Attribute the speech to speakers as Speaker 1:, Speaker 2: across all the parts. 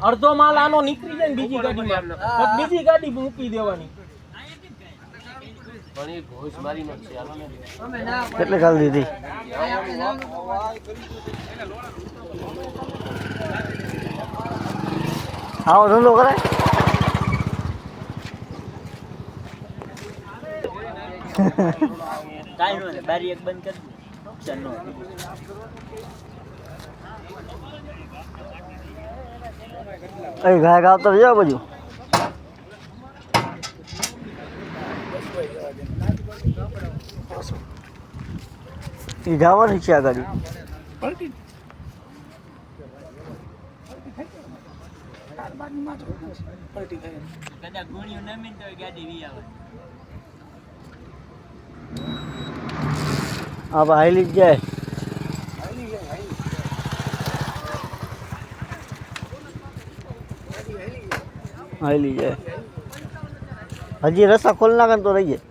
Speaker 1: અડધો માલ આનો નીકળી જાય ને બીજી ગાડીમાં બીજી ગાડી મૂકી દેવાની.
Speaker 2: કેટલી ખાલી દીધી? આવો ધંધો કરાય.
Speaker 1: કાંઈ નો બારી એક બંધ કરી ચનો
Speaker 2: એ ગાય ગાવતર જાવ બધું. એ જવાની છે આ ગાડી.
Speaker 1: કદાચ ગુણ્યું નમીન તો ગાડી વી આવે.
Speaker 2: હા હાઈલી જ જાય. હાઈલી જાય. હજી રસ્તા ખોલ નાખે તો રહી જાય.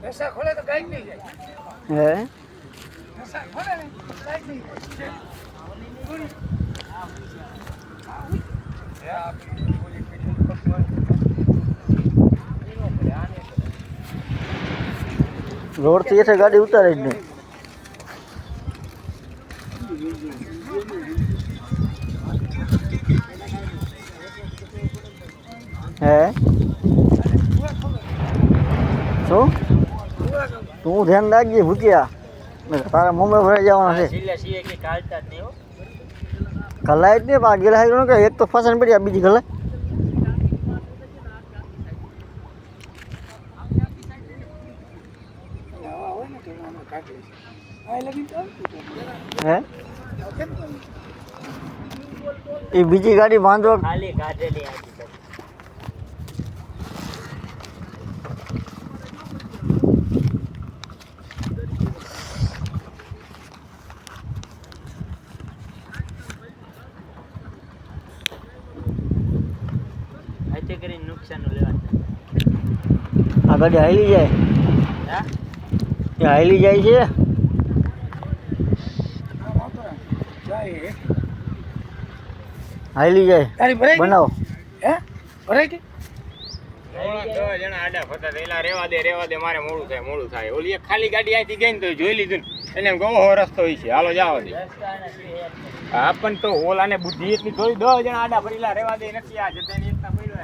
Speaker 3: રસ્તા ખોલે તો ગાડી નહીં જાય.
Speaker 2: હે
Speaker 3: રસ્તા ખોલે ને ગાડી નહીં જાય.
Speaker 2: રોડ થી એટલે ગાડી ઉતારે જ નહીં. હે શું તું ધ્યાન રાખજે ભૂક્યા, તારા મમ્મી ભરાઈ જવાના છે. કલાય જ નહીં પા ગેલા કે એક તો ફસાણ પડી બીજી કલાય. હે એ બીજી ગાડી બાંધવા
Speaker 1: ખાલી કાઢેલી આજી કરી નુકસાન લેવાનું.
Speaker 2: આ ગાડી હાઈલી જાય. એ હાઈલી જાય છે. હાઈલી જાય બનાવો.
Speaker 3: હે ભરાઈ ગઈ.
Speaker 4: જણા આડા ફતા થયેલા રેવા દે મારે મોડું થાય. ઓલી એક ખાલી ગાડી અહીંથી ગઈ ને તો જોઈ લીધું ને એને ગવો રસ્તો હોય છે, હાલો જાવ દે. હા પણ તો ઓલાને બુદ્ધિ એટલી થોડી 10 જણા આડા ફરેલા રેવા દે નથી. આ જતાની એકતા પડ્યો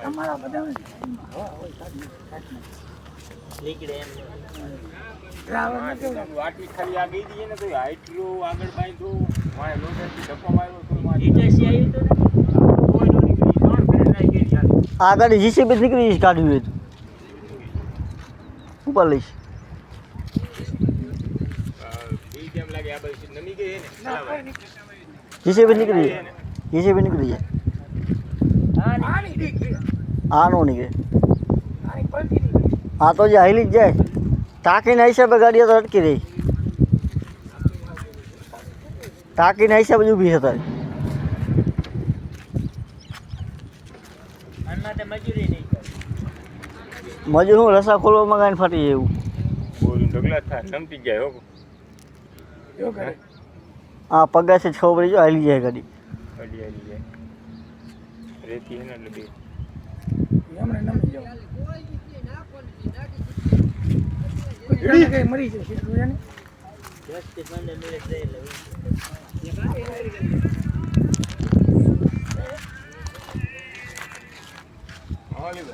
Speaker 3: તમારા બધા
Speaker 4: આટલી ખાલી આ ગઈ દઈએ ને તો આટલું આગળ બાંધ્યું મારે લોટેથી ધક્કો માર્યો તો
Speaker 2: આ ગાડી જીસીબી નીકળી કાઢવી હોય તો ઉપર લઈશ.
Speaker 4: કેમ લાગે આ બધી નમી ગઈ ને
Speaker 2: જીસીબી નીકળી જાય. આ નો નીકળે. આ તો જે હાઈલી જ જાય. ટાંકીના હિસાબે ગાડીઓ તો અટકી રહી. ટાંકીના હિસાબે જ ઊભી છે તારી. મજૂર હું રસા ખોલવામાં ગાઈને ફાટી જાય એવું.
Speaker 4: બોલું ઢગલા થાય નમતી જાય હો.
Speaker 2: હા પગા છે 6 બળી જો હાલી જાય ગાડી.
Speaker 4: હાલી જાય રેતી હે ને એટલે
Speaker 3: હમણે નમી જાવ. મરી જશે ને
Speaker 1: 10 થી 15 મિનિટ રહે એટલે
Speaker 4: હાલી બે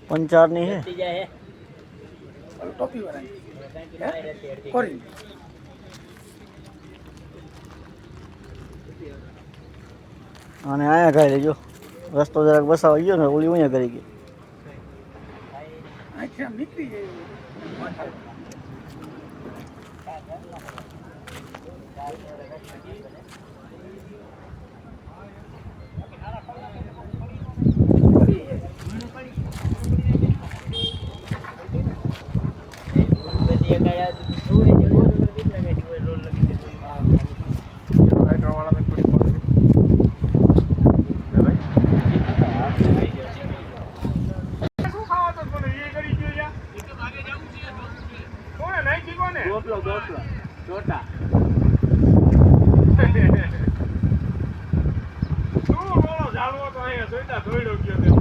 Speaker 2: पंचार नहीं है.
Speaker 3: टोपी वाला कोरी
Speaker 2: आने आया कह लेजो. રસ્તો જરાક બસાવા ગયો ને ઓલી અહીંયા કરી ગઈ.
Speaker 3: અહીંથી આમ નીકળી જાય શું ખાવા તો કોને એ કરી ગયો યા કોને નાખી કોને
Speaker 1: ચોટા
Speaker 3: શું બોલો જાળવો તો અહીંયા જોઈતા દોડ્યો ગયો તેમ